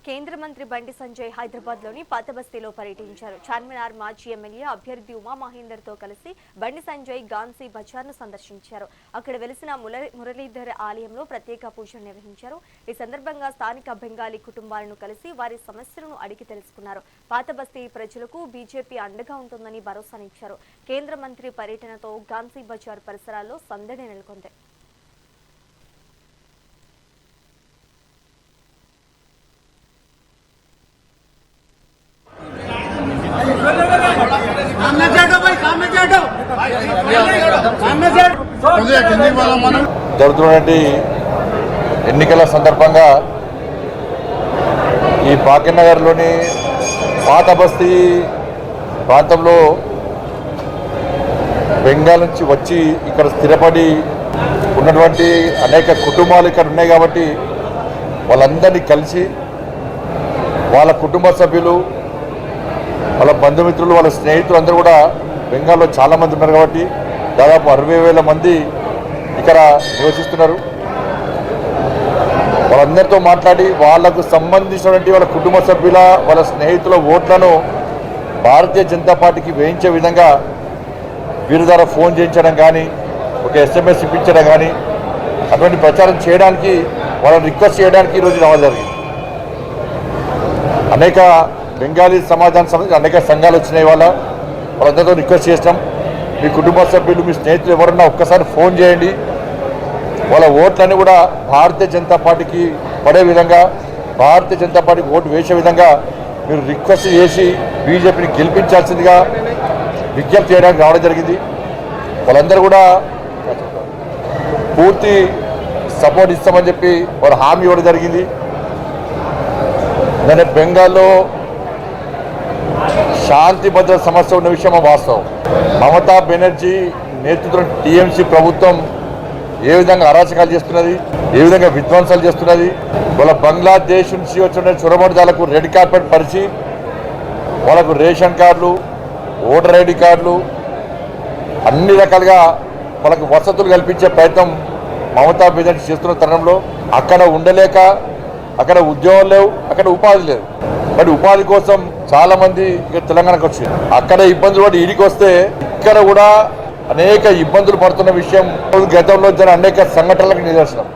కేంద్ర మంత్రి బండి సంజయ్ హైదరాబాద్లోని పాతబస్తీలో పర్యటించారు. చార్మినార్ మాజీ ఎమ్మెల్యే అభ్యర్థి ఉమా మహేందర్తో కలిసి బండి సంజయ్ గాన్సీ బజార్ను సందర్శించారు. అక్కడ వెలిసిన మురళీధర్ ఆలయంలో ప్రత్యేక పూజలు నిర్వహించారు. ఈ సందర్భంగా స్థానిక బెంగాలీ కుటుంబాలను కలిసి వారి సమస్యలను అడిగి తెలుసుకున్నారు. పాతబస్తీ ప్రజలకు బీజేపీ అండగా ఉంటుందని భరోసానిచ్చారు. కేంద్ర మంత్రి పర్యటనతో గాన్సీ బజార్ పరిసరాల్లో సందడి నెలకొంది. జరుగుతున్నటువంటి ఎన్నికల సందర్భంగా ఈ భాగ్యనగర్లోని పాతబస్తీ ప్రాంతంలో బెంగాల్ నుంచి వచ్చి ఇక్కడ స్థిరపడి ఉన్నటువంటి అనేక కుటుంబాలు ఇక్కడ ఉన్నాయి కాబట్టి వాళ్ళందరినీ కలిసి వాళ్ళ కుటుంబ సభ్యులు, వాళ్ళ బంధుమిత్రులు, వాళ్ళ స్నేహితులు అందరూ కూడా బెంగాల్లో చాలామంది ఉన్నారు కాబట్టి దాదాపు 60,000 మంది ఇక్కడ నివసిస్తున్నారు. వాళ్ళందరితో మాట్లాడి వాళ్లకు సంబంధించినటువంటి వాళ్ళ కుటుంబ సభ్యుల, వాళ్ళ స్నేహితుల ఓట్లను భారతీయ జనతా పార్టీకి వేయించే విధంగా వీరి ద్వారా ఫోన్ చేయించడం కానీ, ఒక SMS ఇప్పించడం కానీ, అటువంటి ప్రచారం చేయడానికి వాళ్ళని రిక్వెస్ట్ చేయడానికి ఈరోజు రావడం జరిగింది. అనేక బెంగాలీ సమాజానికి సంబంధించి అనేక సంఘాలు వచ్చినాయి. వాళ్ళందరితో రిక్వెస్ట్ చేస్తాం, మీ కుటుంబ సభ్యులు, మీ స్నేహితులు ఎవరన్నా ఒక్కసారి ఫోన్ చేయండి. వాళ్ళ ఓట్లన్నీ కూడా భారతీయ జనతా పార్టీకి పడే విధంగా, భారతీయ జనతా పార్టీకి ఓటు వేసే విధంగా మీరు రిక్వెస్ట్ చేసి బీజేపీని గెలిపించాల్సిందిగా విజ్ఞప్తి చేయడానికి రావడం జరిగింది. వాళ్ళందరూ కూడా పూర్తి సపోర్ట్ ఇస్తామని చెప్పి వాళ్ళు హామీ ఇవ్వడం జరిగింది. దాని బెంగాల్లో శాంతి భద్రత సమస్య ఉన్న విషయం వాస్తవం. మమతా బెనర్జీ నేతృత్వం టీఎంసీ ప్రభుత్వం ఏ విధంగా అరాచకాలు చేస్తున్నది, ఏ విధంగా విధ్వంసాలు చేస్తున్నది, వాళ్ళ బంగ్లాదేశ్ నుంచి వచ్చిన చొరబడిదాలకు రెడ్ కార్పెట్ పరిచి వాళ్ళకు రేషన్ కార్డులు, ఓటర్ ఐడి కార్డులు, అన్ని రకాలుగా వాళ్ళకు వసతులు కల్పించే ప్రయత్నం మమతా బెనర్జీ చేస్తున్న తరుణంలో అక్కడ ఉండలేక, అక్కడ ఉద్యోగాలు లేవు, అక్కడ ఉపాధి లేదు. మరి ఉపాధి కోసం చాలా మంది ఇక తెలంగాణకు వచ్చింది. అక్కడ ఇబ్బందులు పడి ఈడికి వస్తే ఇక్కడ కూడా అనేక ఇబ్బందులు పడుతున్న విషయం గతంలో జరిగిన అనేక సంఘటనలకు నిదర్శనం.